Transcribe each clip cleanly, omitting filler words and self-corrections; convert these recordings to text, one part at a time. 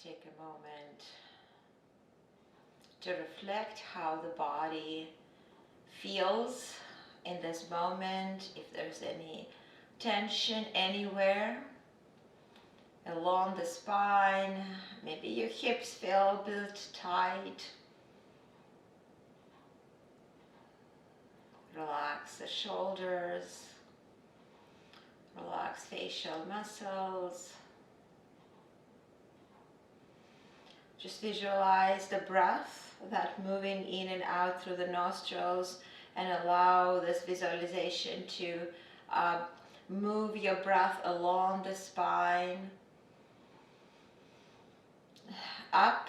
Take a moment to reflect how the body feels in this moment, if there's any tension anywhere along the spine. Maybe your hips feel a bit tight. Relax the shoulders, relax facial muscles. Just visualize the breath that moving in and out through the nostrils, and allow this visualization to move your breath along the spine, up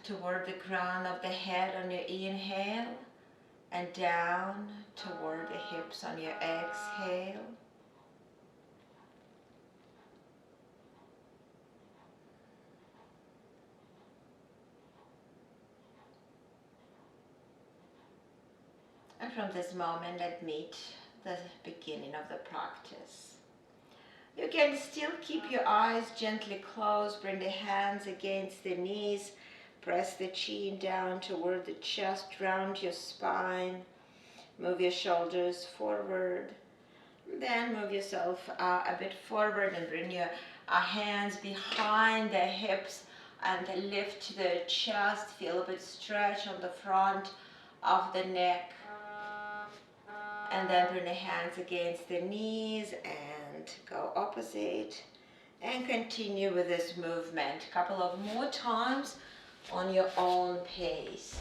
toward the crown of the head on your inhale, and down toward the hips on your exhale. And from this moment, let's meet the beginning of the practice. You can still keep your eyes gently closed, bring the hands against the knees, press the chin down toward the chest, round your spine, move your shoulders forward, then move yourself a bit forward and bring your hands behind the hips and lift the chest, feel a bit stretch on the front of the neck. And then bring the hands against the knees and go opposite. And continue with this movement. A couple of more times on your own pace.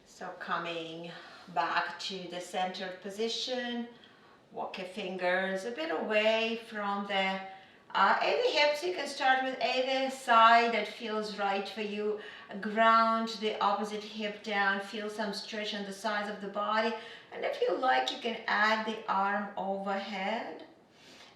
So coming back to the centered position, walk your fingers a bit away from the either hips. You can start with either side that feels right for you. Ground the opposite hip down, feel some stretch on the sides of the body. And if you like, you can add the arm overhead.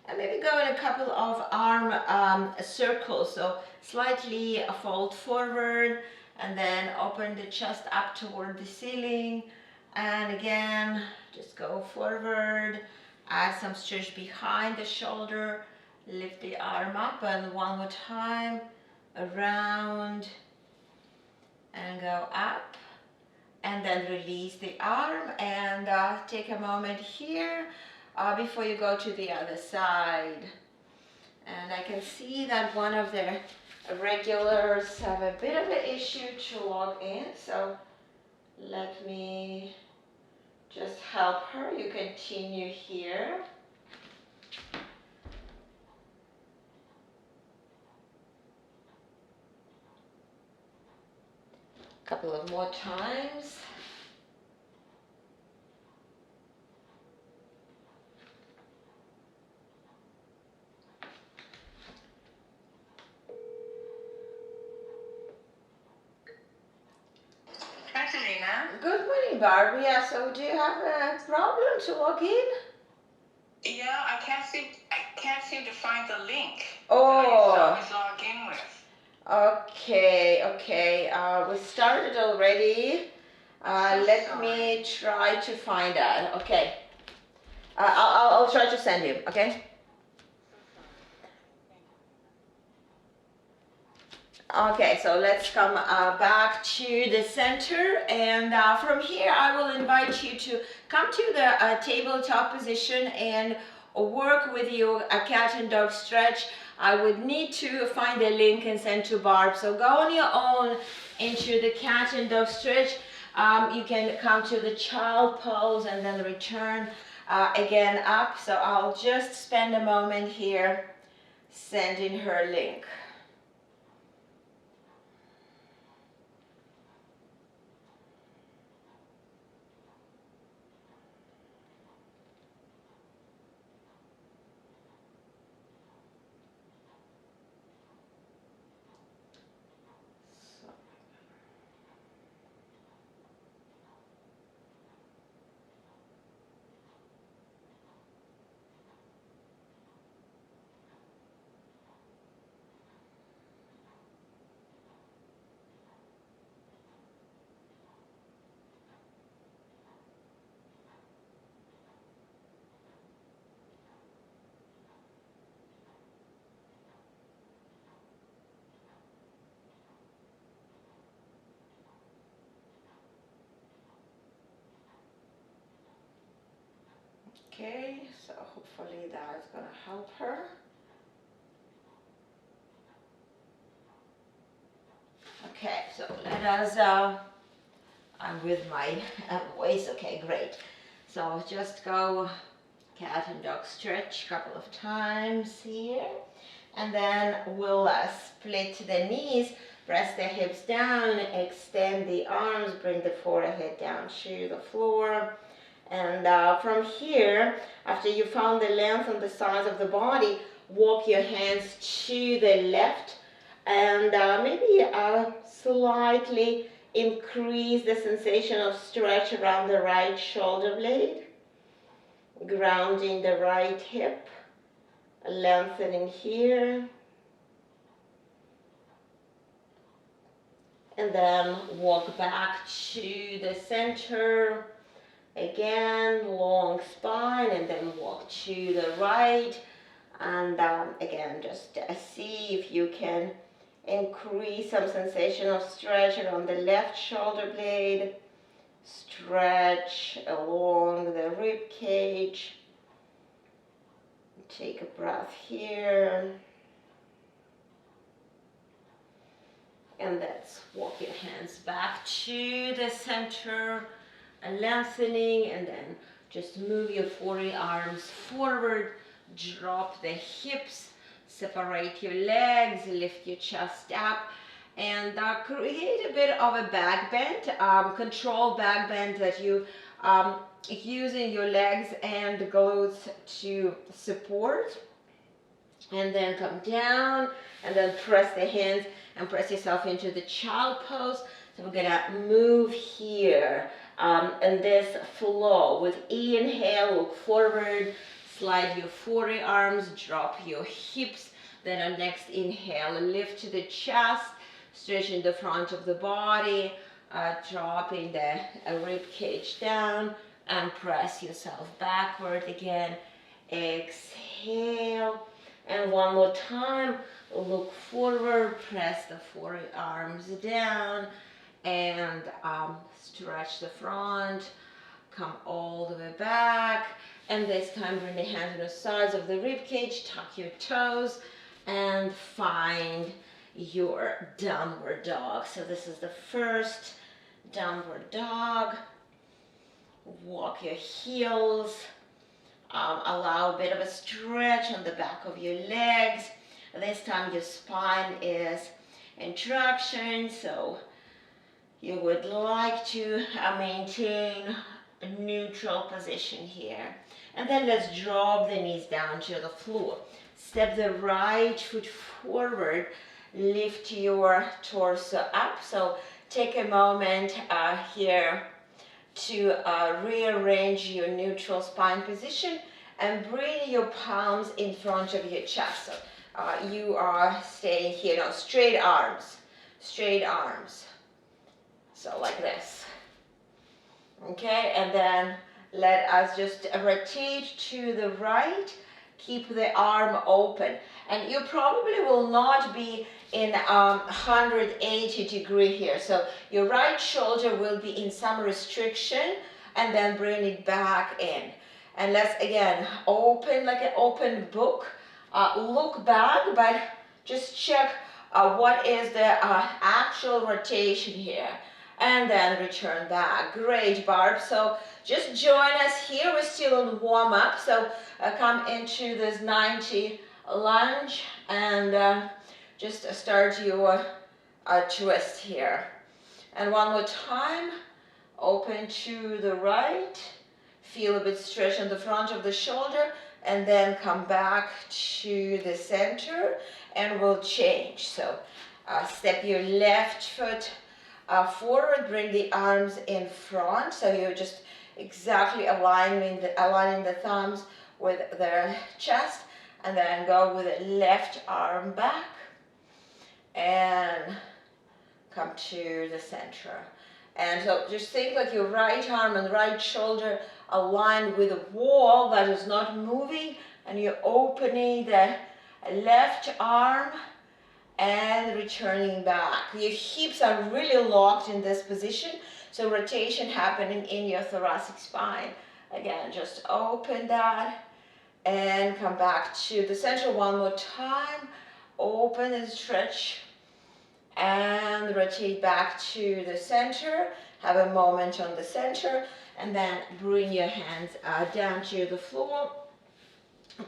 And maybe go in a couple of arm circles, so slightly fold forward, and then open the chest up toward the ceiling. And again, just go forward, add some stretch behind the shoulder, lift the arm up, and one more time, around, and go up. And then release the arm, and take a moment here before you go to the other side. And I can see that one of the regulars have a bit of an issue to log in, so let me just help her. You continue here. A couple of more times. Good morning, Barbie. Yeah, so do you have a problem to log in? Yeah, I can't seem to find the link Oh. that I always log in with. Okay. We started already. Let me try to find that. Okay. I'll try to send you. Okay. Okay, so let's come back to the center, and from here I will invite you to come to the tabletop position and work with your cat and dog stretch. I would need to find the link and send to Barb, so go on your own into the cat and dog stretch. You can come to the child pose and then return again up. So I'll just spend a moment here sending her link. Okay, so hopefully that is gonna help her. Okay, so let us, I'm with my voice, okay, great. So just go cat and dog stretch a couple of times here. And then we'll split the knees, press the hips down, extend the arms, bring the forehead down to the floor. And from here, after you found the length and the size of the body, walk your hands to the left and maybe slightly increase the sensation of stretch around the right shoulder blade, grounding the right hip, lengthening here. And then walk back to the center. Again, long spine, and then walk to the right. And again, just see if you can increase some sensation of stretch around the left shoulder blade. Stretch along the rib cage. Take a breath here. And let's walk your hands back to the center, lengthening, and then just move your forearms forward, drop the hips, separate your legs, lift your chest up, and create a bit of a back bend, controlled back bend that you using your legs and the glutes to support. And then come down, and then press the hands and press yourself into the child pose. So we're gonna move here in this flow. With inhale, look forward, slide your forearms, drop your hips. Then on next inhale, lift to the chest, stretching the front of the body, dropping the rib cage down, and press yourself backward again. Exhale. And one more time, look forward, press the forearms down, and stretch the front, come all the way back, and this time bring the hands to the sides of the rib cage, tuck your toes, and find your downward dog. So this is the first downward dog. Walk your heels. Allow a bit of a stretch on the back of your legs. This time your spine is in traction, so you would like to maintain a neutral position here. And then let's drop the knees down to the floor. Step the right foot forward, lift your torso up. So take a moment here to rearrange your neutral spine position and bring your palms in front of your chest. So you are staying here now, straight arms. So like this. Okay, and then let us just rotate to the right, keep the arm open. And you probably will not be in 180 degree here. So your right shoulder will be in some restriction, and then bring it back in. And let's again open like an open book. Look back, but just check what is the actual rotation here. And then return back. Great, Barb. So just join us here. We're still in warm up. So come into this 90 lunge and just start your twist here. And one more time. Open to the right. Feel a bit stretch on the front of the shoulder. And then come back to the center. And we'll change. So step your left foot forward, bring the arms in front, so you're just exactly aligning the thumbs with the chest, and then go with the left arm back and come to the center. And so just think like your right arm and right shoulder aligned with a wall that is not moving, and you're opening the left arm and returning back. Your hips are really locked in this position, so rotation happening in your thoracic spine. Again, just open that and come back to the center one more time. Open and stretch and rotate back to the center. Have a moment on the center and then bring your hands down to the floor.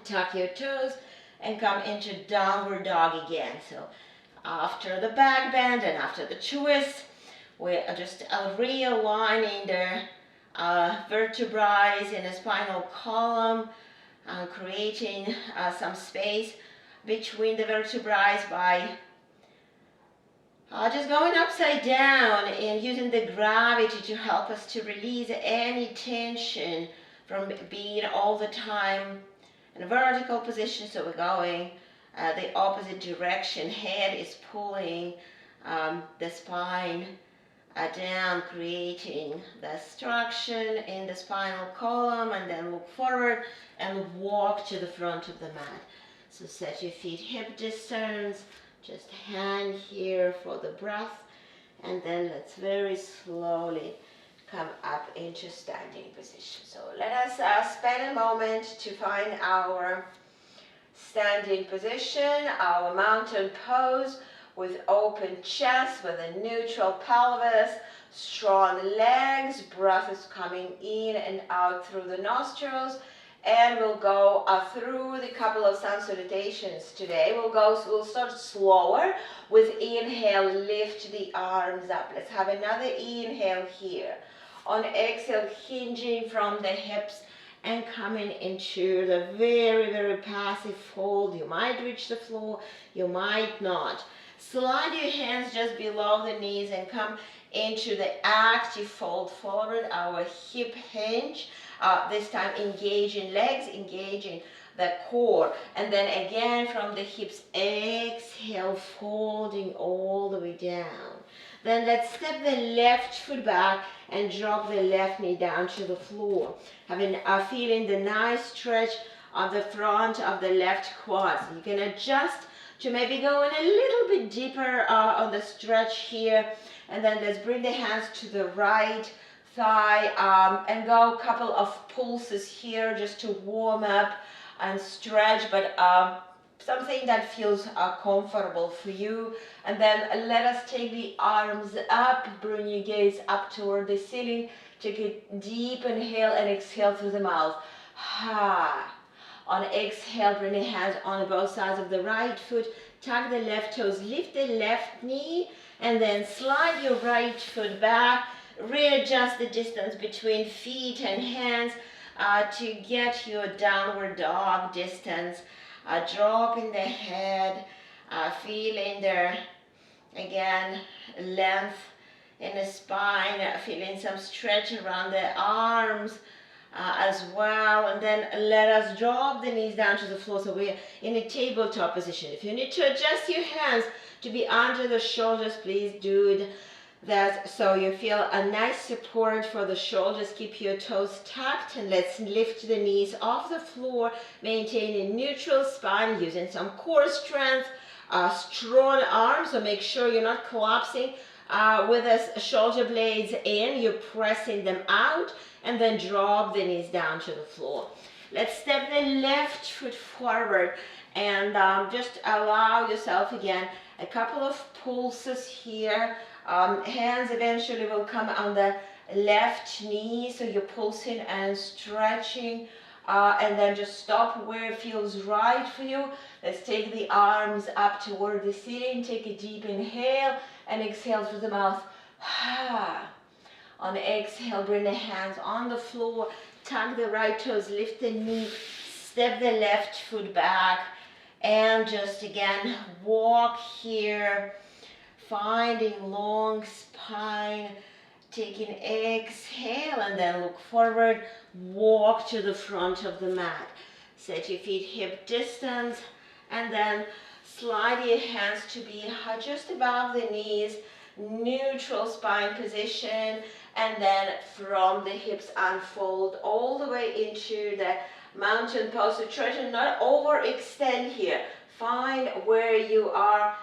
Tuck your toes and come into downward dog again. So after the back bend and after the twist, we're just realigning the vertebrae in the spinal column, creating some space between the vertebrae by just going upside down and using the gravity to help us to release any tension from being all the time in a vertical position. So we're going the opposite direction. Head is pulling the spine down, creating the structure in the spinal column, and then look forward and walk to the front of the mat. So set your feet hip distance, just hang here for the breath, and then let's very slowly come up into standing position. So let us spend a moment to find our standing position, our mountain pose, with open chest, with a neutral pelvis, strong legs, breath is coming in and out through the nostrils, and we'll go through the couple of sun salutations today. We'll start slower with inhale, lift the arms up. Let's have another inhale here. On exhale, hinging from the hips and coming into the very, very passive fold. You might reach the floor, you might not. Slide your hands just below the knees and come into the active fold forward, our hip hinge. This time engaging legs, engaging the core. And then again from the hips, exhale, folding all the way down. Then let's step the left foot back and drop the left knee down to the floor. Feeling the nice stretch of the front of the left quad. So you can adjust to maybe go in a little bit deeper on the stretch here. And then let's bring the hands to the right thigh and go a couple of pulses here just to warm up and stretch, but something that feels comfortable for you. And then let us take the arms up, bring your gaze up toward the ceiling. Take a deep inhale and exhale through the mouth. On exhale, bring the hands on both sides of the right foot. Tuck the left toes, lift the left knee, and then slide your right foot back. Readjust the distance between feet and hands to get your downward dog distance. Dropping the head, feeling the, again, length in the spine, feeling some stretch around the arms as well. And then let us drop the knees down to the floor so we're in a tabletop position. If you need to adjust your hands to be under the shoulders, please do that so you feel a nice support for the shoulders. Keep your toes tucked and let's lift the knees off the floor, maintaining neutral spine, using some core strength, strong arms, so make sure you're not collapsing with the shoulder blades in, you're pressing them out, and then drop the knees down to the floor. Let's step the left foot forward and just allow yourself again a couple of pulses here. Hands eventually will come on the left knee, so you're pulsing and stretching, and then just stop where it feels right for you. Let's take the arms up toward the ceiling. Take a deep inhale and exhale through the mouth. On exhale, bring the hands on the floor, tuck the right toes, lift the knee, step the left foot back, and just again walk here, finding long spine, taking exhale and then look forward, walk to the front of the mat. Set your feet hip distance and then slide your hands to be just above the knees, neutral spine position, and then from the hips unfold all the way into the mountain pose. So try to not overextend here. Find where you are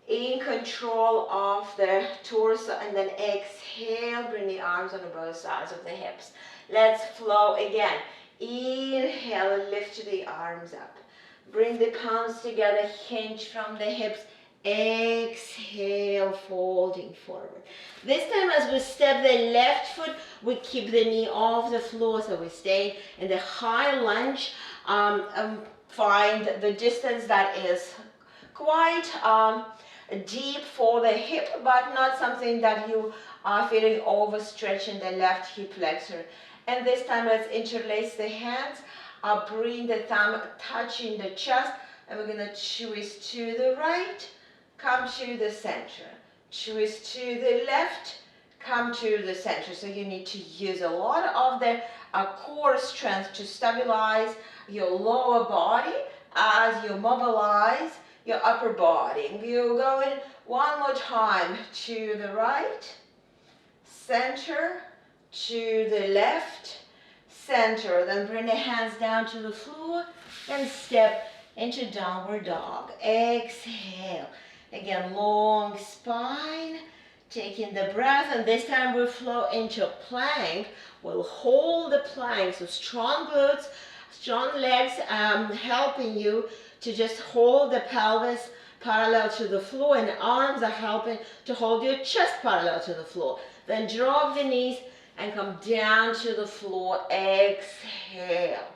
in control of the torso, and then exhale, bring the arms on both sides of the hips. Let's flow again. Inhale, lift the arms up. Bring the palms together, hinge from the hips. Exhale, folding forward. This time as we step the left foot, we keep the knee off the floor, so we stay in the high lunge. Find the distance that is quite deep for the hip, but not something that you are feeling overstretched in the left hip flexor. And this time let's interlace the hands. Bring the thumb touching the chest, and we're going to twist to the right, come to the center. Twist to the left, come to the center. So you need to use a lot of the core strength to stabilize your lower body as you mobilize your upper body. We're going one more time to the right, center, to the left, center. Then bring the hands down to the floor and step into downward dog. Exhale. Again, long spine, taking the breath, and this time we'll flow into plank. We'll hold the plank, so strong glutes, strong legs, helping you to just hold the pelvis parallel to the floor, and arms are helping to hold your chest parallel to the floor. Then drop the knees and come down to the floor. Exhale.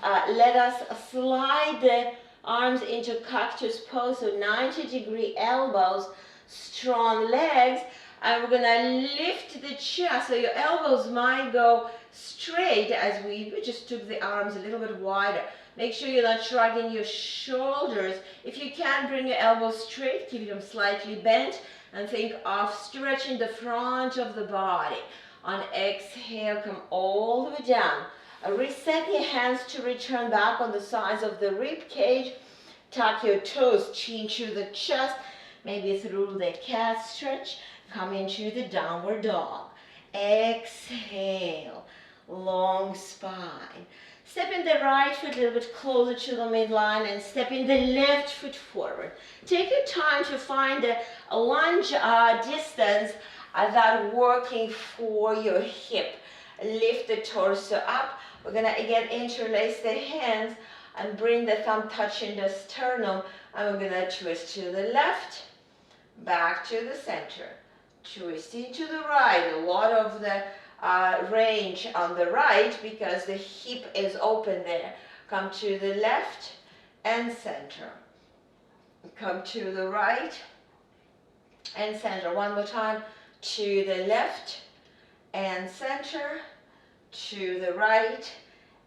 Let us slide the arms into cactus pose, so 90-degree elbows, strong legs, and we're gonna lift the chest, so your elbows might go straight as we just took the arms a little bit wider. Make sure you're not shrugging your shoulders. If you can, bring your elbows straight, keep them slightly bent, and think of stretching the front of the body. On exhale, come all the way down. Reset your hands to return back on the sides of the rib cage. Tuck your toes, chin to the chest, maybe through the cat stretch. Come into the downward dog. Exhale, long spine. Step in the right foot a little bit closer to the midline and step in the left foot forward. Take your time to find a lunge distance that working for your hip. Lift the torso up. We're gonna again interlace the hands and bring the thumb touching the sternum, and we're gonna twist to the left, back to the center, twisting to the right. A lot of the range on the right because the hip is open there. Come to the left and center. Come to the right and center. One more time. To the left and center, to the right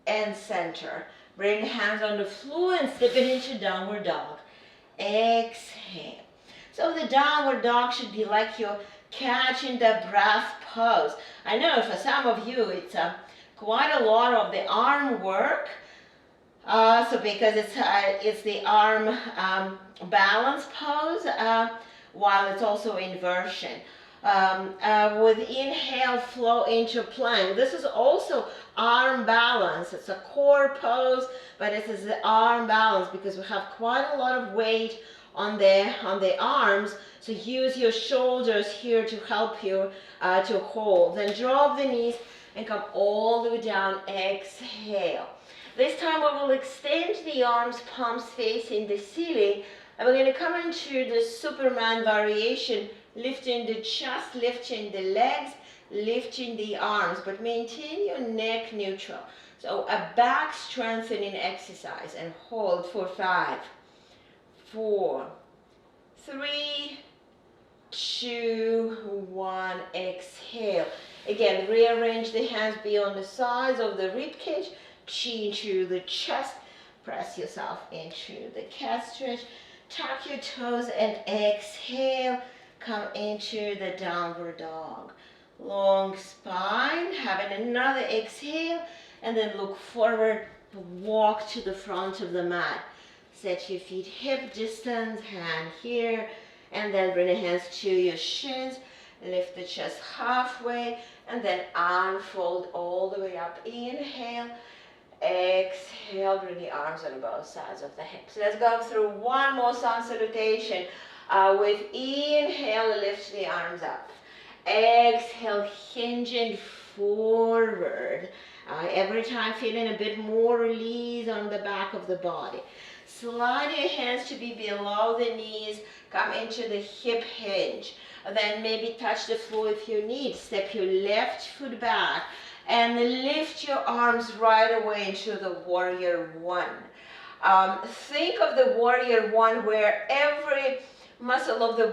and center. Bring the hands on the floor and step it into downward dog. Exhale. So the downward dog should be like you're catching the breath pose. I know for some of you it's quite a lot of the arm work. So because it's the arm balance pose, while it's also inversion. With inhale, flow into plank. This is also arm balance. It's a core pose, but it is the arm balance because we have quite a lot of weight on the arms. So use your shoulders here to help you to hold. Then drop the knees and come all the way down. Exhale. This time we will extend the arms, palms facing the ceiling, and we're going to come into the Superman variation. Lifting the chest, lifting the legs, lifting the arms, but maintain your neck neutral. So a back strengthening exercise, and hold for 5, 4, 3, 2, 1. Exhale. Again, rearrange the hands beyond the sides of the rib cage, chin to the chest. Press yourself into the cat stretch. Tuck your toes and exhale. Come into the downward dog. Long spine, having another exhale, and then look forward, walk to the front of the mat. Set your feet hip distance, hand here, and then bring the hands to your shins. Lift the chest halfway, and then unfold all the way up. Inhale, exhale, bring the arms on both sides of the hips. Let's go through one more sun salutation. With inhale, lift the arms up. Exhale, hinging forward. Every time feeling a bit more release on the back of the body. Slide your hands to be below the knees. Come into the hip hinge. Then maybe touch the floor if you need. Step your left foot back and lift your arms right away into the warrior one. Think of the warrior one where every muscle of the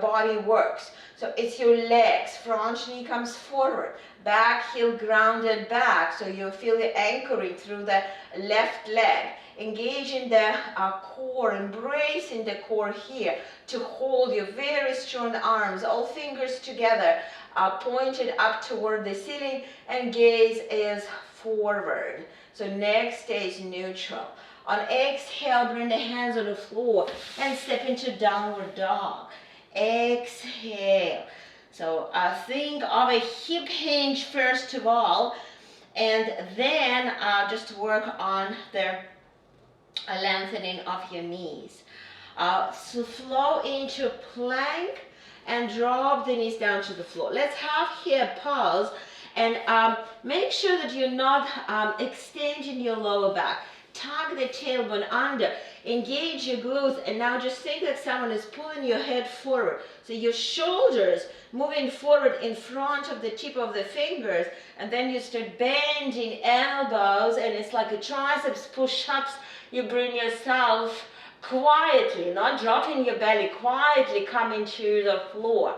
body works. So it's your legs, front knee comes forward, back heel grounded back, so you feel the anchoring through the left leg. Engaging the core, embracing the core here to hold your very strong arms, all fingers together, pointed up toward the ceiling, and gaze is forward. So next stage, neutral. On exhale, bring the hands on the floor and step into downward dog. Exhale. So think of a hip hinge first of all, and then just work on the lengthening of your knees. So flow into plank and drop the knees down to the floor. Let's have here a pause and make sure that you're not extending your lower back. Tuck the tailbone under, engage your glutes, and now just think that someone is pulling your head forward. So your shoulders moving forward in front of the tip of the fingers, and then you start bending elbows, and it's like a triceps push-ups. You bring yourself quietly, not dropping your belly, quietly coming to the floor.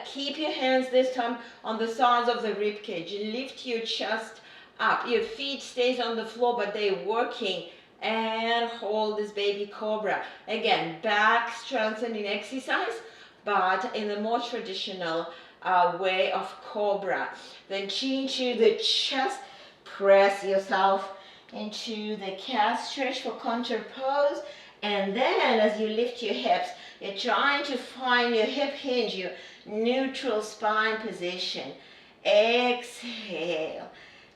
Keep your hands this time on the sides of the rib cage. Lift your chest up. Your feet stays on the floor, but they're working, and hold this baby cobra. Again, back strengthening exercise, but in the more traditional way of cobra. Then chin to the chest, press yourself into the calf stretch for contour pose, and then as you lift your hips, you're trying to find your hip hinge, your neutral spine position. Exhale.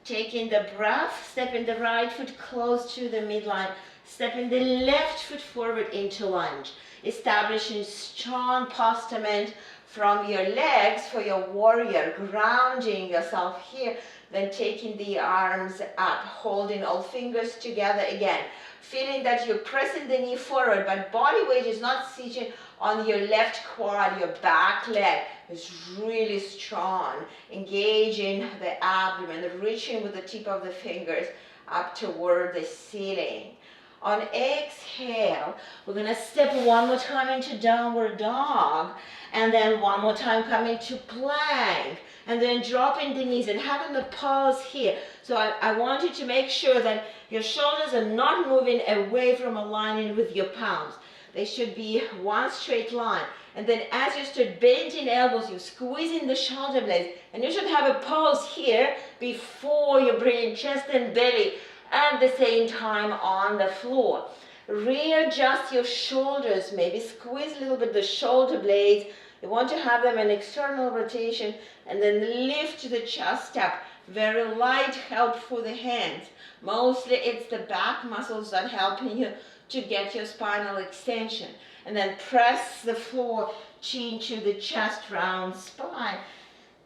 Taking the breath, stepping the right foot close to the midline, stepping the left foot forward into lunge. Establishing strong postament from your legs for your warrior, grounding yourself here, then taking the arms up, holding all fingers together again. Feeling that you're pressing the knee forward, but body weight is not sitting on your left quad, your back leg is really strong. Engaging the abdomen, reaching with the tip of the fingers up toward the ceiling. On exhale, we're going to step one more time into downward dog, and then one more time coming to plank, and then dropping the knees and having the pause here. So I want you to make sure that your shoulders are not moving away from aligning with your palms. They should be one straight line. And then as you start bending elbows, you're squeezing the shoulder blades, and you should have a pause here before you bring chest and belly at the same time on the floor. Readjust your shoulders, maybe squeeze a little bit the shoulder blades. You want to have them in external rotation, and then lift the chest up. Very light help for the hands. Mostly it's the back muscles that helping you to get your spinal extension. And then press the floor, chin to the chest, round spine.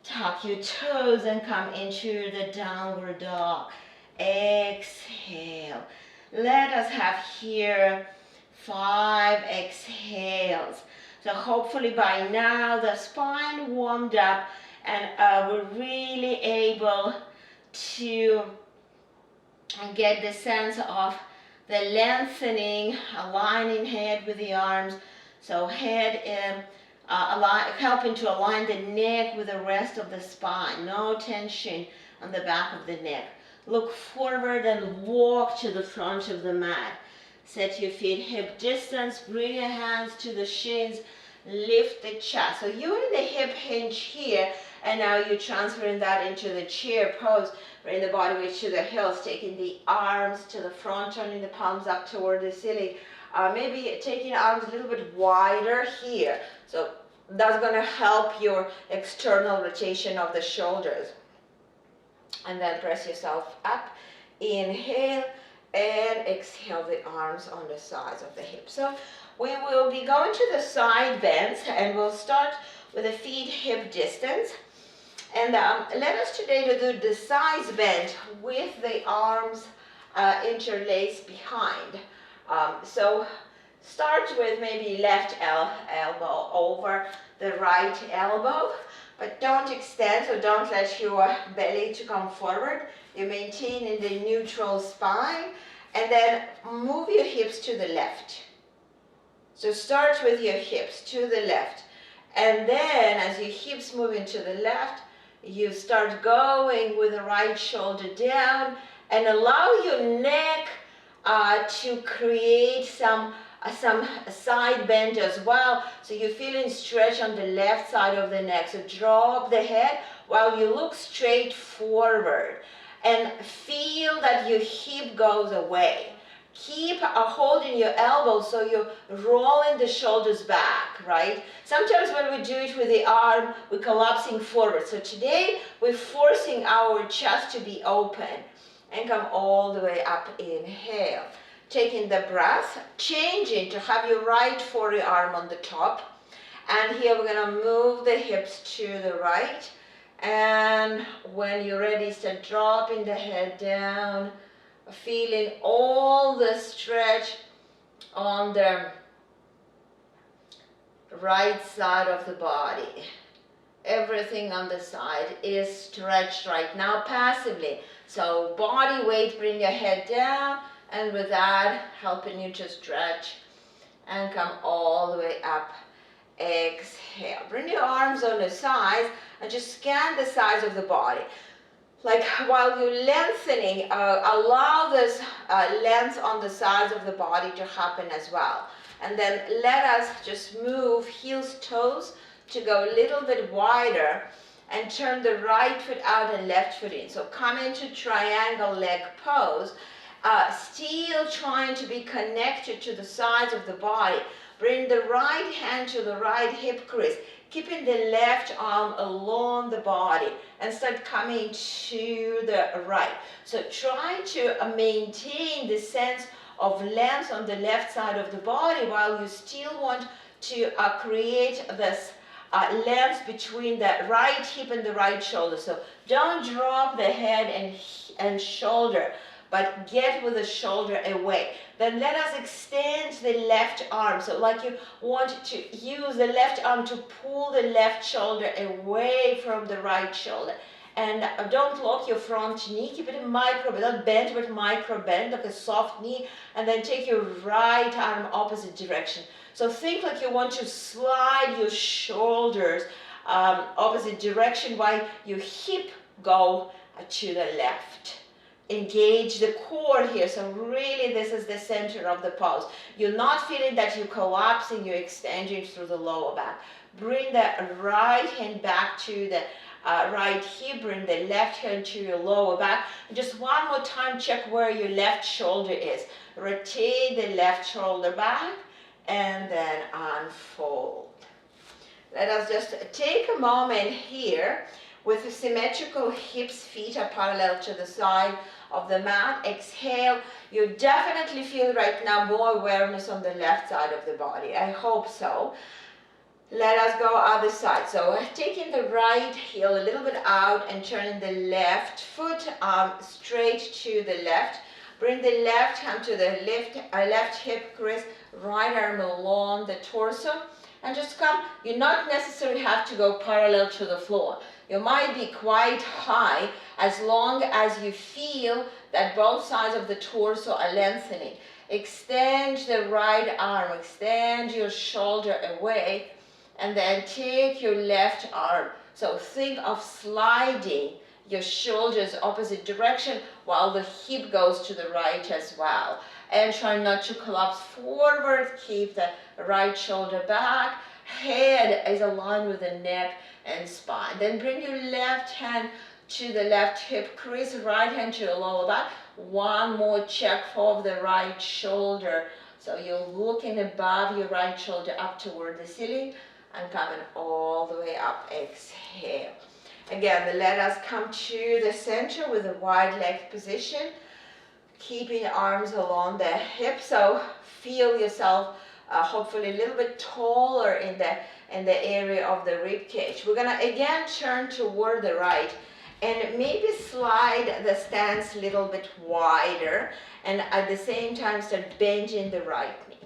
Tuck your toes and come into the downward dog. Exhale. Let us have here 5 exhales. So hopefully by now the spine warmed up, and we're really able to get the sense of the lengthening, aligning head with the arms. So head helping to align the neck with the rest of the spine. No tension on the back of the neck. Look forward and walk to the front of the mat. Set your feet hip distance, bring your hands to the shins, lift the chest. So you're in the hip hinge here, and now you're transferring that into the chair pose. Bring the body weight to the heels, taking the arms to the front, turning the palms up toward the ceiling. Maybe taking the arms a little bit wider here. So that's going to help your external rotation of the shoulders. And then press yourself up. Inhale and exhale the arms on the sides of the hips. So We will be going to the side bends, and we'll start with the feet hip distance. And let us today to do the side bend with the arms interlaced behind. So start with maybe left elbow over the right elbow, but don't extend, so don't let your belly to come forward. You maintain in the neutral spine, and then move your hips to the left. So start with your hips to the left, and then as your hips move into the left, you start going with the right shoulder down, and allow your neck to create some side bend as well. So you're feeling stretch on the left side of the neck. So drop the head while you look straight forward, and feel that your hip goes away. Keep holding your elbows so you're rolling the shoulders back, right? Sometimes when we do it with the arm, we're collapsing forward. So today, we're forcing our chest to be open, and come all the way up. Inhale. Taking the breath, changing to have your right forearm on the top. And here we're gonna move the hips to the right. And when you're ready, start dropping the head down, feeling all the stretch on the right side of the body. Everything on the side is stretched right now passively. So body weight, bring your head down, and with that, helping you to stretch and come all the way up. Exhale. Bring your arms on the sides and just scan the sides of the body. Like while you're lengthening, allow this length on the sides of the body to happen as well. And then let us just move heels, toes to go a little bit wider, and turn the right foot out and left foot in. So come into triangle leg pose, still trying to be connected to the sides of the body. Bring the right hand to the right hip crease, keeping the left arm along the body, and start coming to the right. So try to maintain the sense of length on the left side of the body while you still want to create this length between the right hip and the right shoulder. So don't drop the head and shoulder, but get with the shoulder away. Then let us extend the left arm. So like you want to use the left arm to pull the left shoulder away from the right shoulder. And don't lock your front knee, keep it in micro bend, not bend, but micro bend, like a soft knee, and then take your right arm opposite direction. So think like you want to slide your shoulders opposite direction while your hip go to the left. Engage the core here. So really this is the center of the pose. You're not feeling that you're collapsing, you're extending through the lower back. Bring the right hand back to the right hip, bring the left hand to your lower back. And just one more time, check where your left shoulder is. Rotate the left shoulder back, and then unfold. Let us just take a moment here with symmetrical hips, feet are parallel to the side of the mat. Exhale. You definitely feel right now more awareness on the left side of the body. I hope so. Let us go other side. So taking the right heel a little bit out and turning the left foot straight to the left. Bring the left hand to the left hip crease, right arm along the torso, and just come. You not necessarily have to go parallel to the floor. You might be quite high as long as you feel that both sides of the torso are lengthening. Extend the right arm, extend your shoulder away, and then take your left arm. So think of sliding your shoulders opposite direction while the hip goes to the right as well. And try not to collapse forward, keep the right shoulder back, head is aligned with the neck and spine. Then bring your left hand to the left hip crease, right hand to your lower back. One more check for the right shoulder. So you're looking above your right shoulder up toward the ceiling and coming all the way up. Exhale. Again, let us come to the center with a wide leg position, keeping arms along the hips. So feel yourself hopefully a little bit taller in the area of the rib cage. We're gonna again turn toward the right and maybe slide the stance a little bit wider, and at the same time start bending the right knee.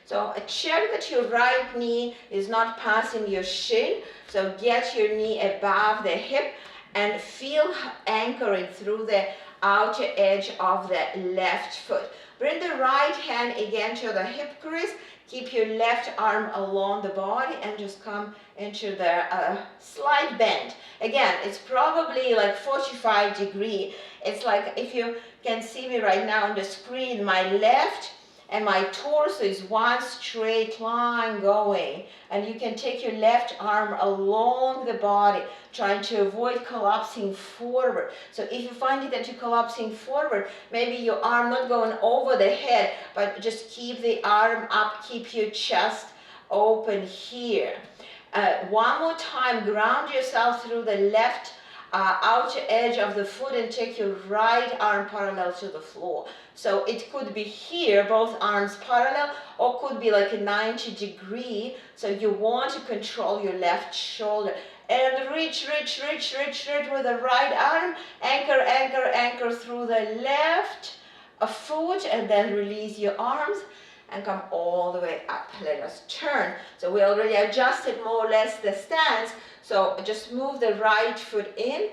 So check that your right knee is not passing your shin, so get your knee above the hip and feel anchoring through the outer edge of the left foot. Bring the right hand again to the hip crease. Keep your left arm along the body and just come into the slight bend. Again, it's probably like 45 degrees. It's like, if you can see me right now on the screen, my left and my torso is one straight line going, and you can take your left arm along the body, trying to avoid collapsing forward. So if you find that you're collapsing forward, maybe your arm not going over the head, but just keep the arm up, keep your chest open here. One more time, ground yourself through the left outer edge of the foot and take your right arm parallel to the floor. So it could be here, both arms parallel, or could be like a 90 degree. So you want to control your left shoulder. And reach with the right arm. Anchor through the left foot, and then release your arms and come all the way up. Let us turn. So we already adjusted more or less the stance. So just move the right foot in,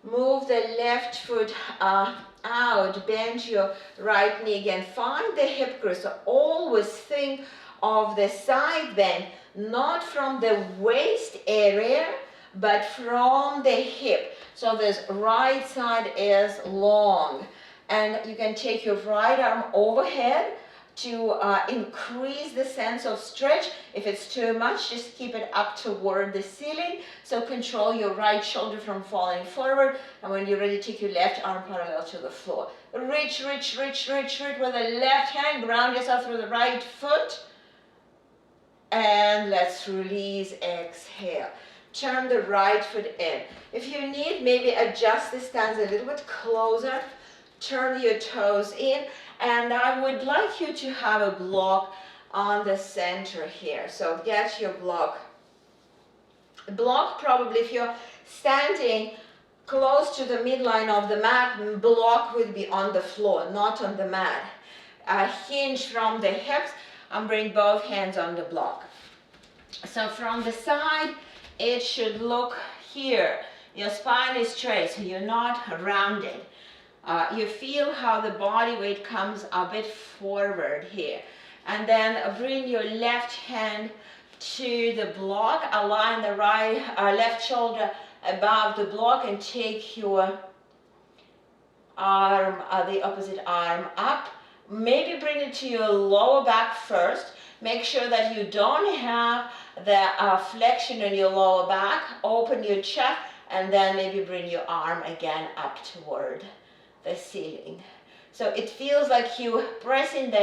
move the left foot out, bend your right knee again. Find the hip crease. So always think of the side bend, not from the waist area, but from the hip. So this right side is long. And you can take your right arm overhead to increase the sense of stretch. If it's too much, just keep it up toward the ceiling. So control your right shoulder from falling forward. And when you're ready, take your left arm parallel to the floor. Reach with the left hand. Ground yourself through the right foot. And let's release, exhale. Turn the right foot in. If you need, maybe adjust the stance a little bit closer. Turn your toes in. And I would like you to have a block on the center here. So get your block. Block, probably if you're standing close to the midline of the mat, block would be on the floor, not on the mat. Hinge from the hips and bring both hands on the block. So from the side, it should look here. Your spine is straight, so you're not rounded. You feel how the body weight comes a bit forward here. And then bring your left hand to the block. Align the left shoulder above the block and take your arm, the opposite arm up. Maybe bring it to your lower back first. Make sure that you don't have the flexion in your lower back. Open your chest and then maybe bring your arm again up toward the ceiling. So it feels like you pressing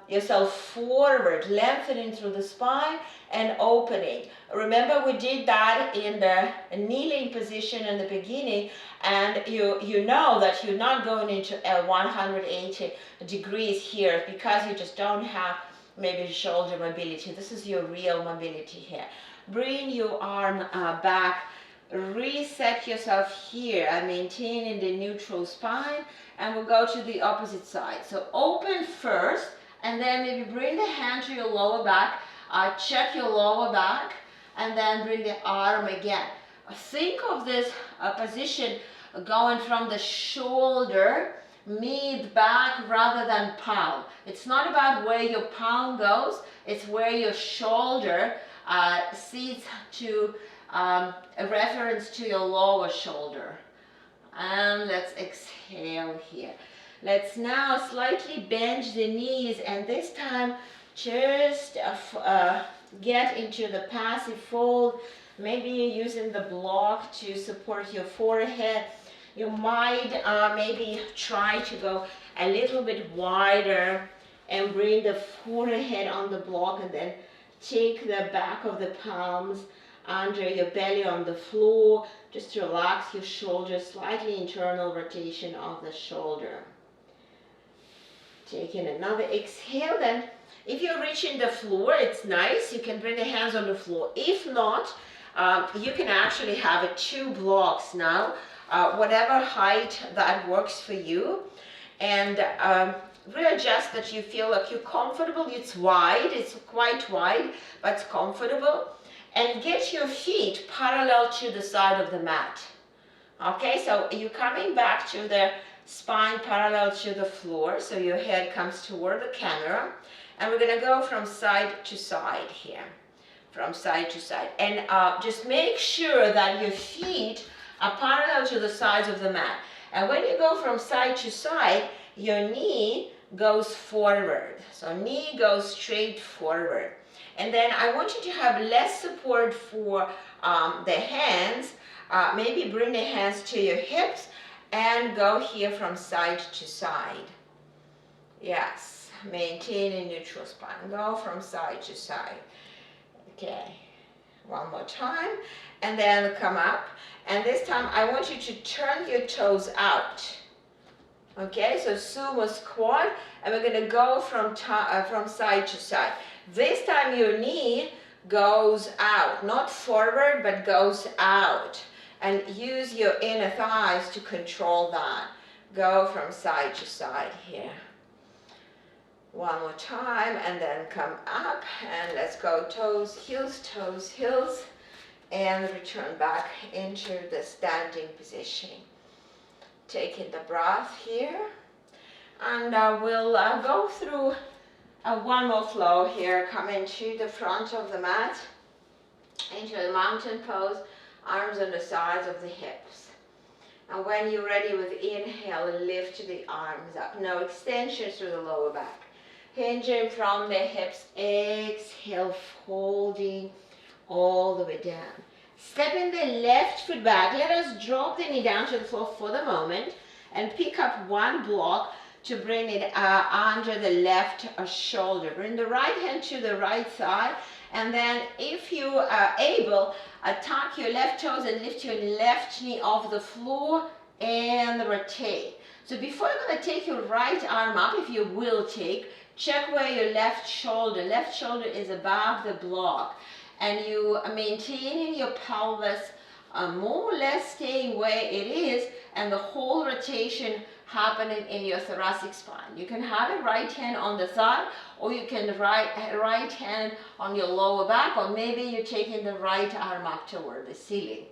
yourself forward, lengthening through the spine and opening. Remember, we did that in the kneeling position in the beginning, and you know that you're not going into a 180 degrees here because you just don't have maybe shoulder mobility. This is your real mobility here. Bring your arm back. Reset yourself here and maintaining the neutral spine, and we'll go to the opposite side. So open first and then maybe bring the hand to your lower back, check your lower back, and then bring the arm again. Think of this position going from the shoulder, mid back rather than palm. It's not about where your palm goes, it's where your shoulder sits to a reference to your lower shoulder. And let's exhale here. Let's now slightly bend the knees, and this time just get into the passive fold. Maybe you're using the block to support your forehead. You might maybe try to go a little bit wider and bring the forehead on the block, and then take the back of the palms under your belly on the floor. Just relax your shoulders, slightly internal rotation of the shoulder. Taking another exhale, then If you're reaching the floor, it's nice. You can bring the hands on the floor. If not, you can actually have 2 blocks now, whatever height that works for you. And readjust that you feel like you're comfortable. It's wide, it's quite wide, but it's comfortable. And get your feet parallel to the side of the mat. Okay, so you're coming back to the spine parallel to the floor, so your head comes toward the camera. And we're gonna go from side to side here, from side to side. And just make sure that your feet are parallel to the sides of the mat. And when you go from side to side, your knee goes forward. So knee goes straight forward. And then I want you to have less support for the hands. Maybe bring the hands to your hips and go here from side to side. Yes, maintain a neutral spine. Go from side to side. Okay, one more time. And then come up. And this time I want you to turn your toes out. Okay, so sumo squat, and we're going to go from side to side. This time your knee goes out, not forward, but goes out. And use your inner thighs to control that. Go from side to side here. One more time, and then come up, and let's go toes, heels, and return back into the standing position. Taking the breath here, and we'll go through one more flow here. Come into the front of the mat, into the mountain pose, arms on the sides of the hips. And when you're ready with inhale, lift the arms up. No extension through the lower back. Hinging from the hips, exhale, folding all the way down. Stepping the left foot back, let us drop the knee down to the floor for the moment and pick up one block to bring it under the left shoulder. Bring the right hand to the right thigh, and then if you are able, tuck your left toes and lift your left knee off the floor and rotate. So before you're going to take your right arm up, if you will take, check where your left shoulder is above the block. And you are maintaining your pelvis more or less staying where it is, and the whole rotation happening in your thoracic spine. You can have it right hand on the thigh, or you can right hand on your lower back, or maybe you're taking the right arm up toward the ceiling.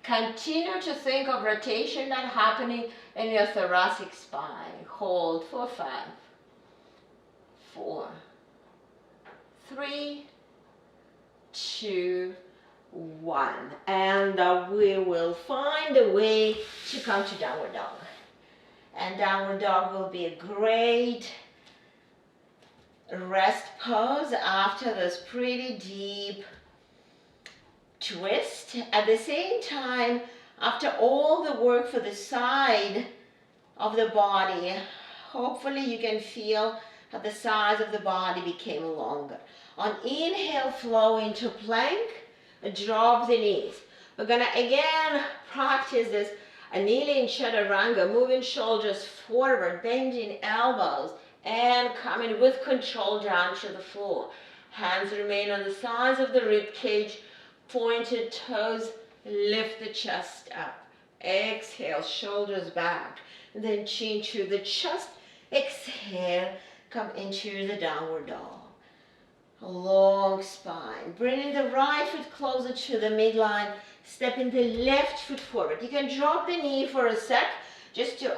Continue to think of rotation that happening in your thoracic spine. Hold for 5, 4, 3, 2, 1, and we will find a way to come to downward dog. And downward dog will be a great rest pose after this pretty deep twist. At the same time, after all the work for the side of the body, hopefully you can feel how the size of the body became longer. On inhale, flow into plank, drop the knees. We're gonna again practice this kneeling chaturanga, moving shoulders forward, bending elbows, and coming with control down to the floor. Hands remain on the sides of the rib cage, pointed toes, lift the chest up. Exhale, shoulders back, and then chin to the chest. Exhale, come into the downward dog. A long spine. Bringing the right foot closer to the midline. Stepping the left foot forward. You can drop the knee for a sec just to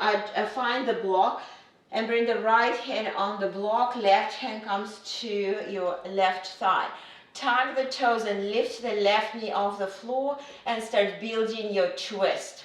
find the block, and bring the right hand on the block. Left hand comes to your left thigh. Tuck the toes and lift the left knee off the floor and start building your twist.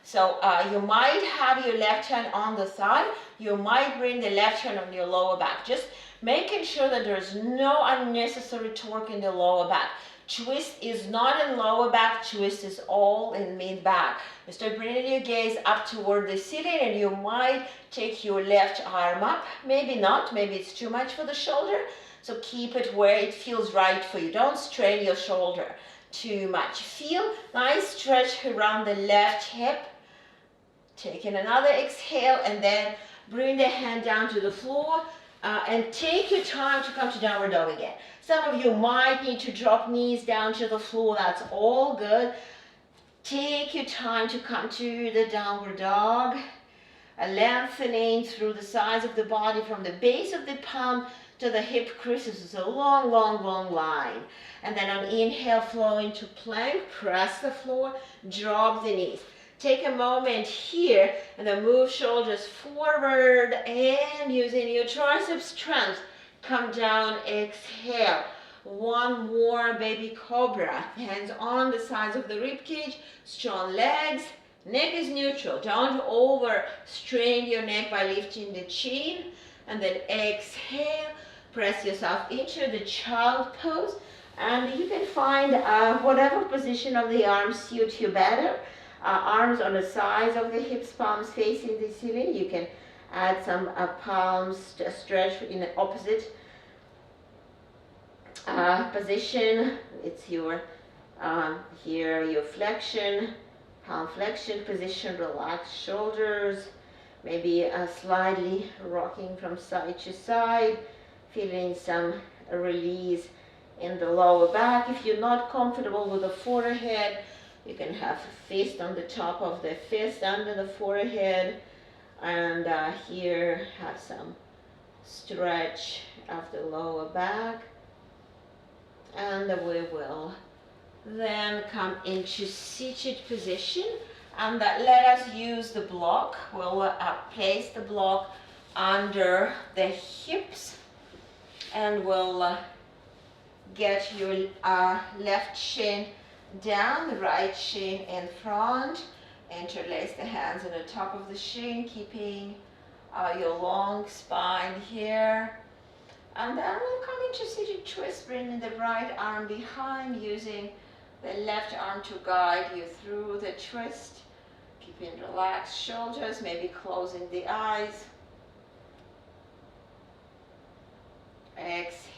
So you might have your left hand on the thigh. You might bring the left hand on your lower back. Just making sure that there's no unnecessary torque in the lower back. Twist is not in lower back, twist is all in mid back. You start bringing your gaze up toward the ceiling, and you might take your left arm up. Maybe not, maybe it's too much for the shoulder. So keep it where it feels right for you. Don't strain your shoulder too much. Feel nice stretch around the left hip. Taking another exhale, and then bring the hand down to the floor. And take your time to come to downward dog again. Some of you might need to drop knees down to the floor. That's all good. Take your time to come to the downward dog. Lengthening through the sides of the body from the base of the palm to the hip creases. It's a long, long, long line. And then on inhale, flow into plank. Press the floor. Drop the knees. Take a moment here and then move shoulders forward and using your tricep strength, come down, exhale. One more baby cobra. Hands on the sides of the rib cage, strong legs, neck is neutral. Don't overstrain your neck by lifting the chin. And then exhale, press yourself into the child pose. And you can find whatever position of the arms suits you better. Arms on the sides of the hips, palms facing the ceiling. You can add some palms to stretch in the opposite position. It's your here your flexion, palm flexion position. Relax shoulders, maybe slightly rocking from side to side, feeling some release in the lower back. If you're not comfortable with the forehead, you can have a fist on the top of the fist under the forehead, and here have some stretch of the lower back. And we will then come into seated position, and let us use the block. We'll place the block under the hips, and we'll get your left shin down, the right shin in front. Interlace the hands on the top of the shin, keeping your long spine here. And then we'll come into seated twist, bringing the right arm behind, using the left arm to guide you through the twist. Keeping relaxed shoulders, maybe closing the eyes. Exhale.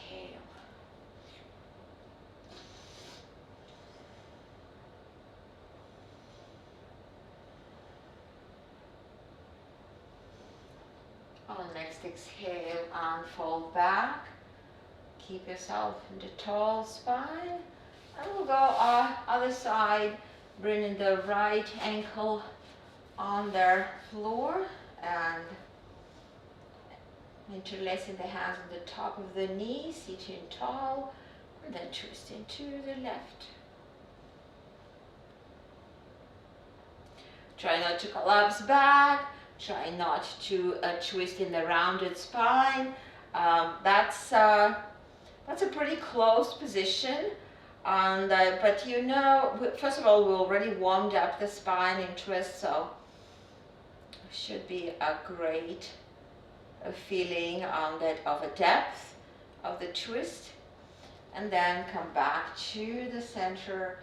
On the next exhale, unfold back. Keep yourself in the tall spine. And we'll go other side, bringing the right ankle on the floor and interlacing the hands on the top of the knee, sitting tall, and then twisting to the left. Try not to collapse back. Try not to twist in the rounded spine. That's a pretty close position. And, but you know, first of all, we already warmed up the spine in twist, so it should be a great feeling on that of a depth of the twist. And then come back to the center,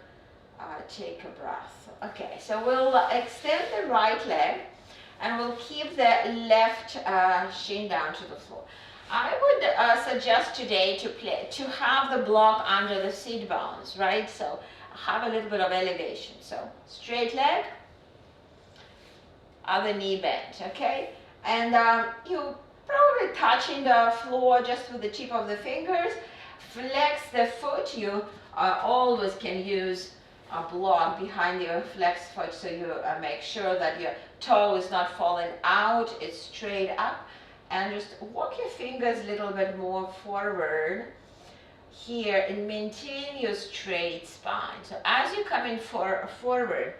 take a breath. Okay, so we'll extend the right leg, and we'll keep the left shin down to the floor. I would suggest today to have the block under the seat bones, right? So have a little bit of elevation. So straight leg, other knee bent, okay? And you probably touching the floor just with the tip of the fingers. Flex the foot. You always can use a block behind your flexed foot, so you make sure that your toe is not falling out, it's straight up, and just walk your fingers a little bit more forward here and maintain your straight spine. So as you come in forward,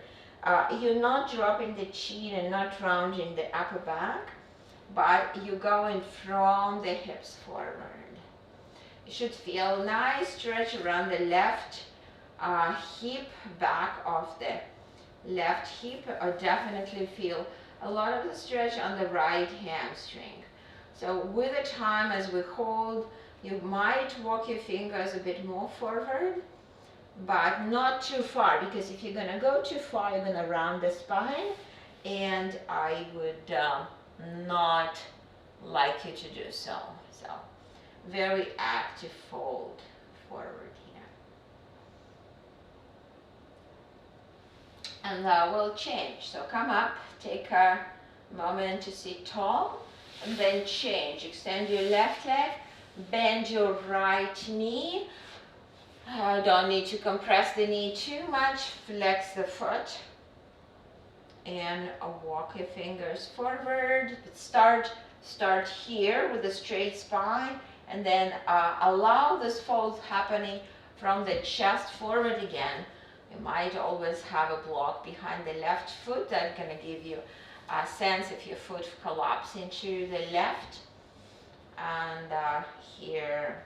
you're not dropping the chin and not rounding the upper back, but you're going from the hips forward. You should feel nice stretch around the left hip, back of the left hip, or definitely feel a lot of the stretch on the right hamstring. So with the time as we hold, you might walk your fingers a bit more forward, but not too far, because if you're going to go too far, you're going to round the spine, and I would not like you to do so. So very active fold forward here. And we'll change. So come up, take a moment to sit tall, and then change. Extend your left leg, bend your right knee. Don't need to compress the knee too much. Flex the foot and walk your fingers forward. Start here with a straight spine, and then allow this fold happening from the chest forward again. You might always have a block behind the left foot that's going to give you a sense if your foot collapse into the left. And here,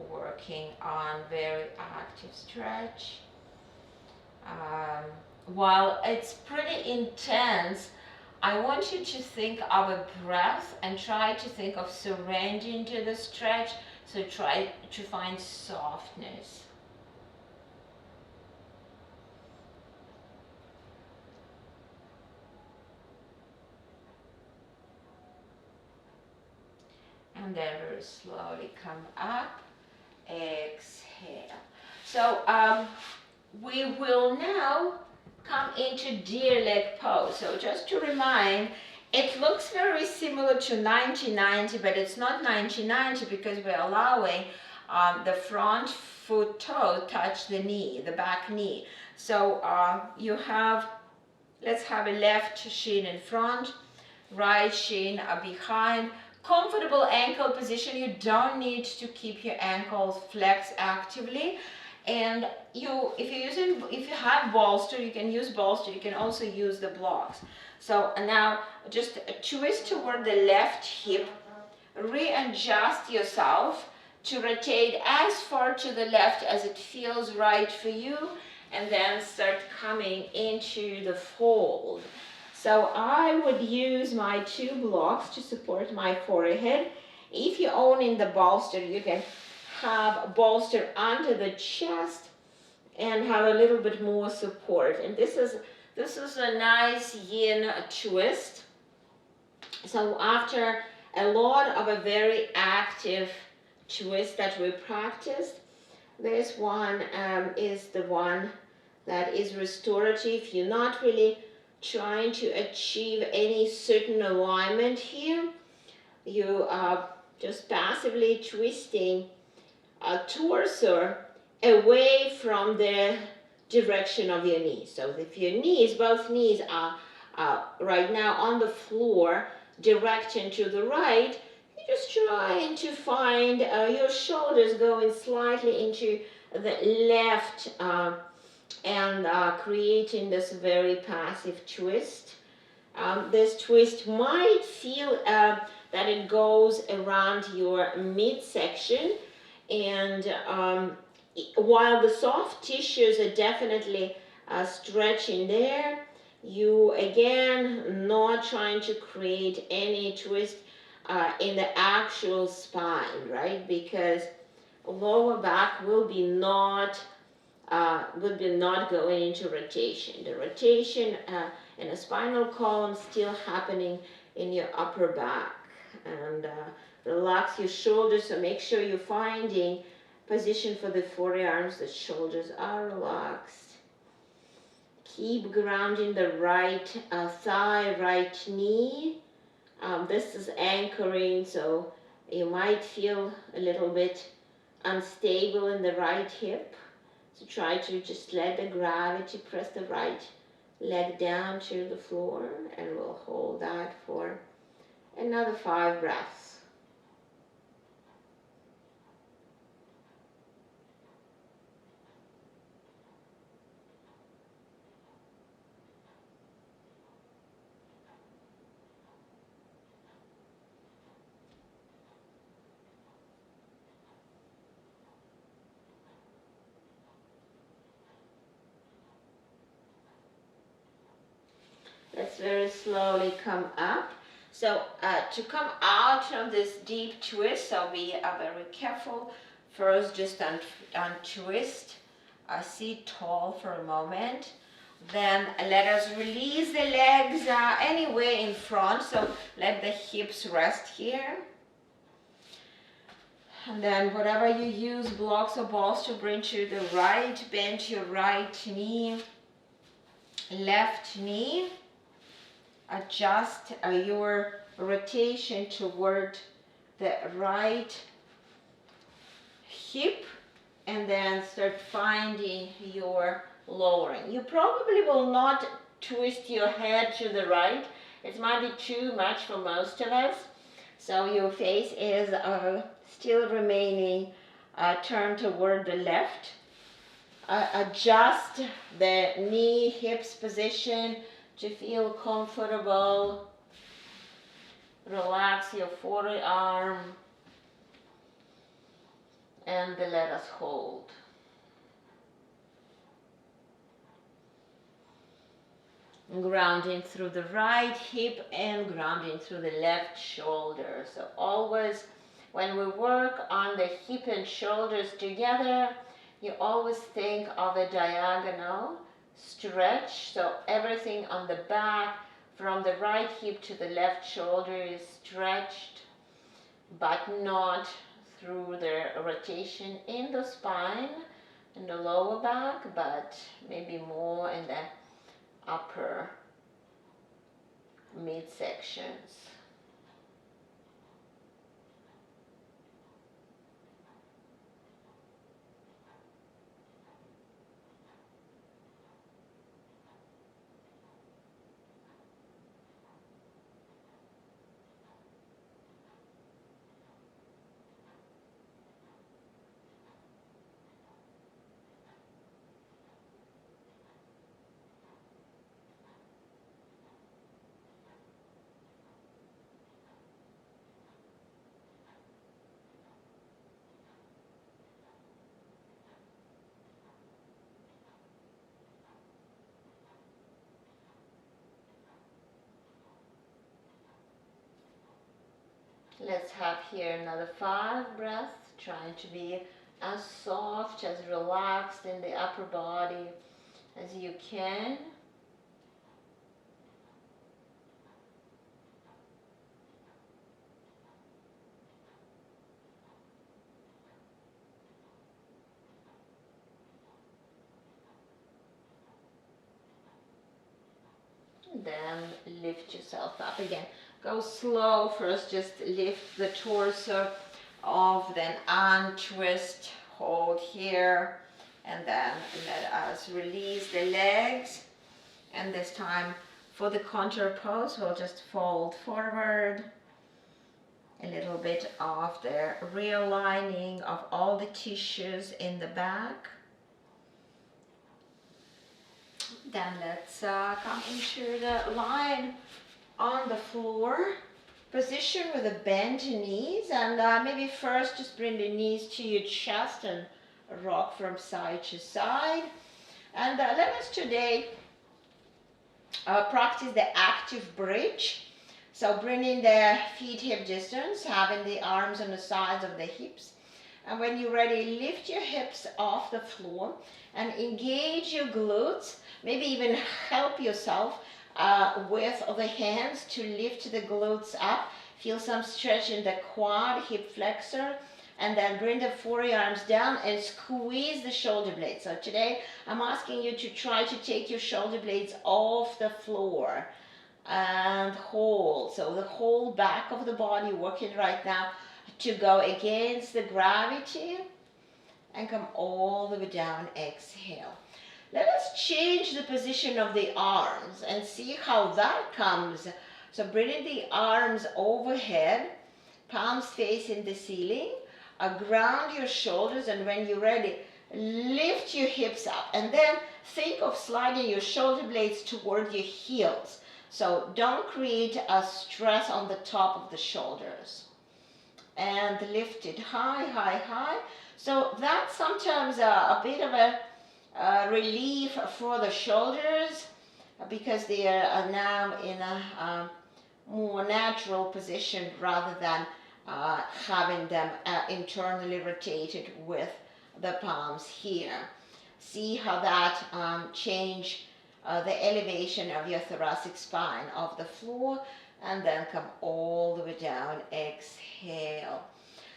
working on very active stretch. While it's pretty intense, I want you to think of a breath and try to think of surrendering to the stretch. So try to find softness. And then very slowly come up, exhale. So we will now come into deer leg pose. So just to remind, it looks very similar to 90-90, but it's not 90-90 because we're allowing the front foot toe touch the knee, the back knee. So let's have a left shin in front, right shin behind. Comfortable ankle position. You don't need to keep your ankles flexed actively. And if you have bolster, you can use bolster. You can also use the blocks. So now just twist toward the left hip. Readjust yourself to rotate as far to the left as it feels right for you. And then start coming into the fold. So I would use my 2 blocks to support my forehead. If you own in the bolster, you can have a bolster under the chest and have a little bit more support. And this is a nice yin twist. So after a lot of a very active twist that we practiced, this one is the one that is restorative. You're not really trying to achieve any certain alignment here. You are just passively twisting a torso away from the direction of your knees. So if your knees, both knees are right now on the floor, direction to the right, you're just trying to find your shoulders going slightly into the left and creating this very passive twist. This twist might feel that it goes around your midsection, and while the soft tissues are definitely stretching there, you again not trying to create any twist in the actual spine, right? Because lower back will be not going into rotation. The rotation in the spinal column still happening in your upper back. And relax your shoulders, so make sure you're finding position for the forearms. The shoulders are relaxed. Keep grounding the right thigh, right knee. This is anchoring, so you might feel a little bit unstable in the right hip. So try to just let the gravity press the right leg down to the floor, and we'll hold that for another 5 breaths. Let's very slowly come up. So to come out of this deep twist, so be very careful. First, just untwist. Sit tall for a moment. Then let us release the legs anywhere in front. So let the hips rest here. And then whatever you use, blocks or balls to bring to the right, bend your right knee, left knee. adjust your rotation toward the right hip, and then start finding your lowering. You probably will not twist your head to the right. It might be too much for most of us. So your face is still remaining turned toward the left. Adjust the knee hips position to feel comfortable. Relax your forearm and let us hold. Grounding through the right hip and grounding through the left shoulder. So always when we work on the hip and shoulders together, you always think of a diagonal stretch. So everything on the back from the right hip to the left shoulder is stretched, but not through the rotation in the spine, in the lower back, but maybe more in the upper midsections. Let's have here another 5 breaths, trying to be as soft, as relaxed in the upper body as you can. Then lift yourself up again. Go slow first, just lift the torso off, then untwist, hold here, and then let us release the legs. And this time for the contour pose, we'll just fold forward. A little bit of the realigning of all the tissues in the back. Then let's come into the line on the floor position with the bent knees, and maybe first just bring the knees to your chest and rock from side to side. And let us today practice the active bridge. So bringing the feet hip distance, having the arms on the sides of the hips. And when you're ready, lift your hips off the floor and engage your glutes. Maybe even help yourself with the hands to lift the glutes up. Feel some stretch in the quad, hip flexor, and then bring the forearms down and squeeze the shoulder blades. So today I'm asking you to try to take your shoulder blades off the floor and hold. So the whole back of the body working right now to go against the gravity and come all the way down. Exhale. Let us change the position of the arms and see how that comes. So bringing the arms overhead, palms facing the ceiling, ground your shoulders, and when you're ready, lift your hips up, and then think of sliding your shoulder blades toward your heels. So don't create a stress on the top of the shoulders. And lift it high, high, high. So that's sometimes a bit of a relief for the shoulders because they are now in a more natural position rather than having them internally rotated with the palms here. See how that change the elevation of your thoracic spine off the floor, and then come all the way down. Exhale.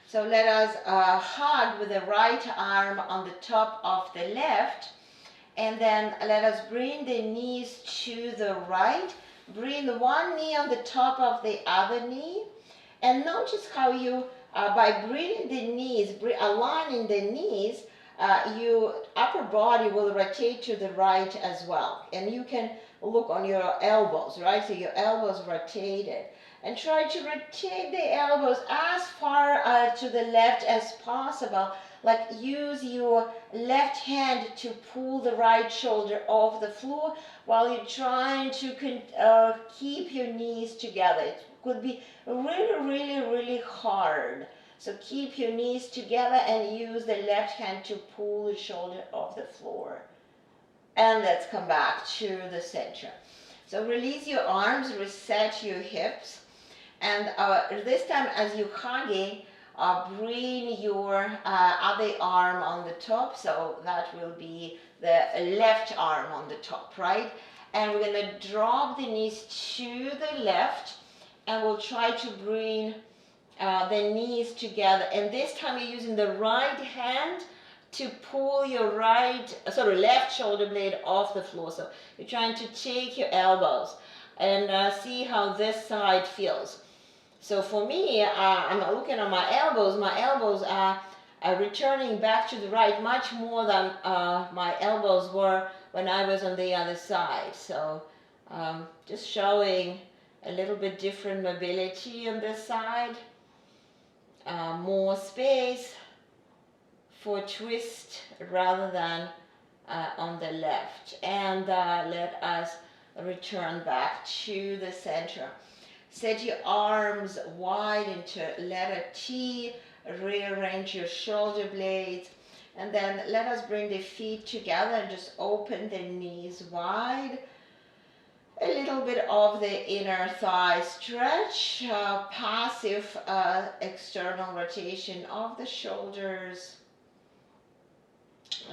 So let us hug with the right arm on the top of the left, and then let us bring the knees to the right, bring one knee on the top of the other knee, and notice how you, by bringing the knees, aligning the knees, your upper body will rotate to the right as well. And you can look on your elbows, right? So your elbows rotated. And try to rotate the elbows as far to the left as possible. Like use your left hand to pull the right shoulder off the floor while you're trying to keep your knees together. It could be really hard. So keep your knees together and use the left hand to pull the shoulder off the floor. And let's come back to the center. So release your arms, reset your hips. And this time as you're hugging, bring your other arm on the top. So that will be the left arm on the top, right? And we're going to drop the knees to the left. And we'll try to bring the knees together. And this time you're using the right hand to pull your left shoulder blade off the floor. So you're trying to take your elbows and see how this side feels. So for me, I'm looking at my elbows. My elbows are returning back to the right much more than my elbows were when I was on the other side. So just showing a little bit different mobility on this side. More space for twist rather than on the left. And let us return back to the center. Set your arms wide into letter T, rearrange your shoulder blades, and then let us bring the feet together and just open the knees wide. A little bit of the inner thigh stretch, passive external rotation of the shoulders.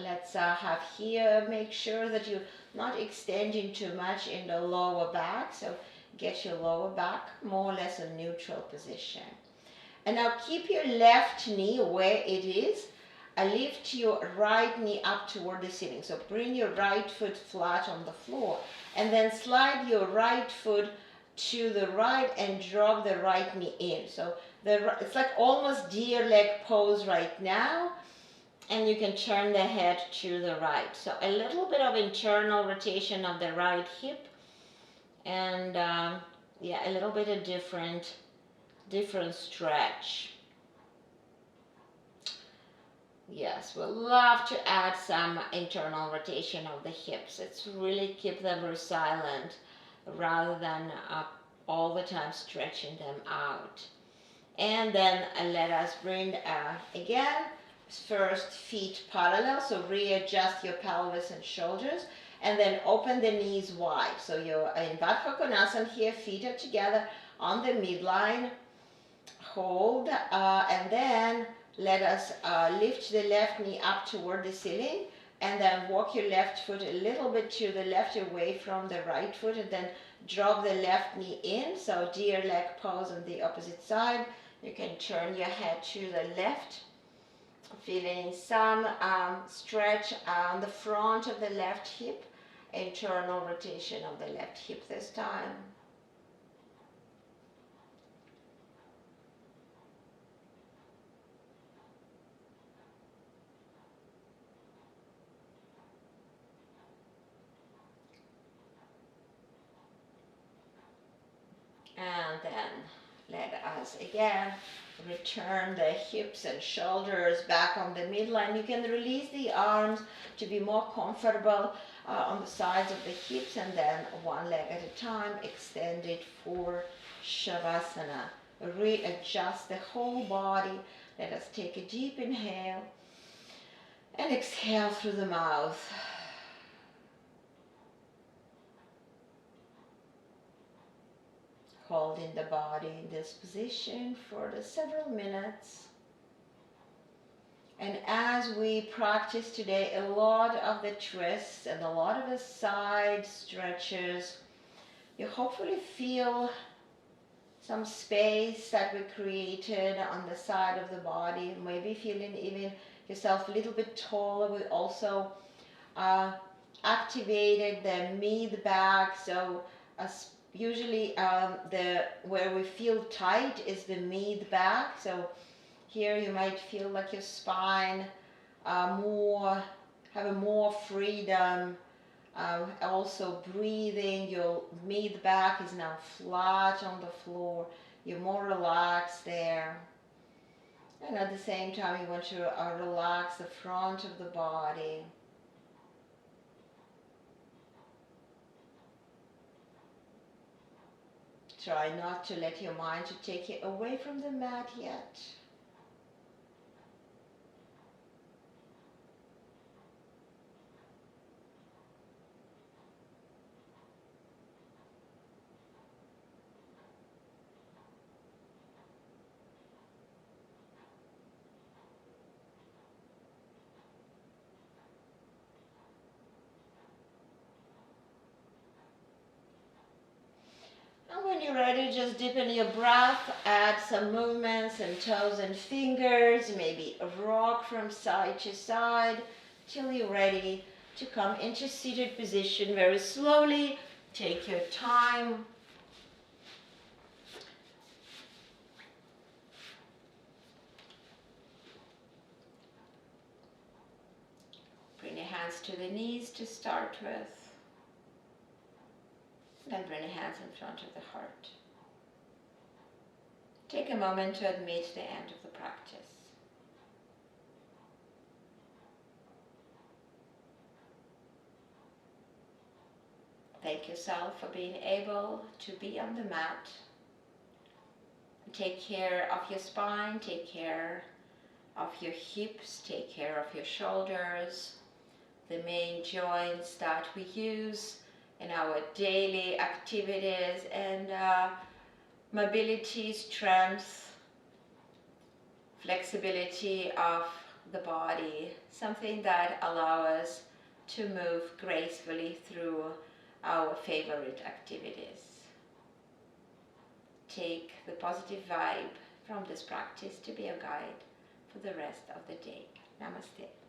Let's have here, make sure that you're not extending too much in the lower back. So get your lower back more or less in neutral position. And now keep your left knee where it is. Lift your right knee up toward the ceiling. So bring your right foot flat on the floor. And then slide your right foot to the right and drop the right knee in. So it's like almost deer leg pose right now. And you can turn the head to the right. So a little bit of internal rotation of the right hip. And yeah, a little bit of different stretch. Yes, we'll love to add some internal rotation of the hips. It's really keep them resilient rather than all the time stretching them out. And then let us bring again, first feet parallel, so readjust your pelvis and shoulders. And then open the knees wide. So you're in Baddha Konasana here, feet are together on the midline. Hold, and then let us lift the left knee up toward the ceiling. And then walk your left foot a little bit to the left away from the right foot. And then drop the left knee in. So deer leg pose on the opposite side. You can turn your head to the left. Feeling some stretch on the front of the left hip, internal rotation of the left hip this time. And then let us again return the hips and shoulders back on the midline. You can release the arms to be more comfortable on the sides of the hips, and then one leg at a time, extend it for Shavasana. Readjust the whole body. Let us take a deep inhale and exhale through the mouth. Holding the body in this position for several minutes. And as we practice today, a lot of the twists and a lot of the side stretches, you hopefully feel some space that we created on the side of the body. Maybe feeling even yourself a little bit taller. We also activated the mid back, so usually where we feel tight is the mid back. So here you might feel like your spine have a more freedom. Also breathing, your mid back is now flat on the floor. You're more relaxed there. And at the same time, you want to relax the front of the body. Try not to let your mind to take you away from the mat yet. And when you're ready, just deepen your breath, add some movements and toes and fingers, maybe rock from side to side till you're ready to come into seated position very slowly. Take your time. Bring your hands to the knees to start with. Then bring your hands in front of the heart. Take a moment to admit the end of the practice. Thank yourself for being able to be on the mat. Take care of your spine, take care of your hips, take care of your shoulders, the main joints that we use in our daily activities, and mobility, strength, flexibility of the body, something that allows us to move gracefully through our favorite activities. Take the positive vibe from this practice to be a guide for the rest of the day. Namaste.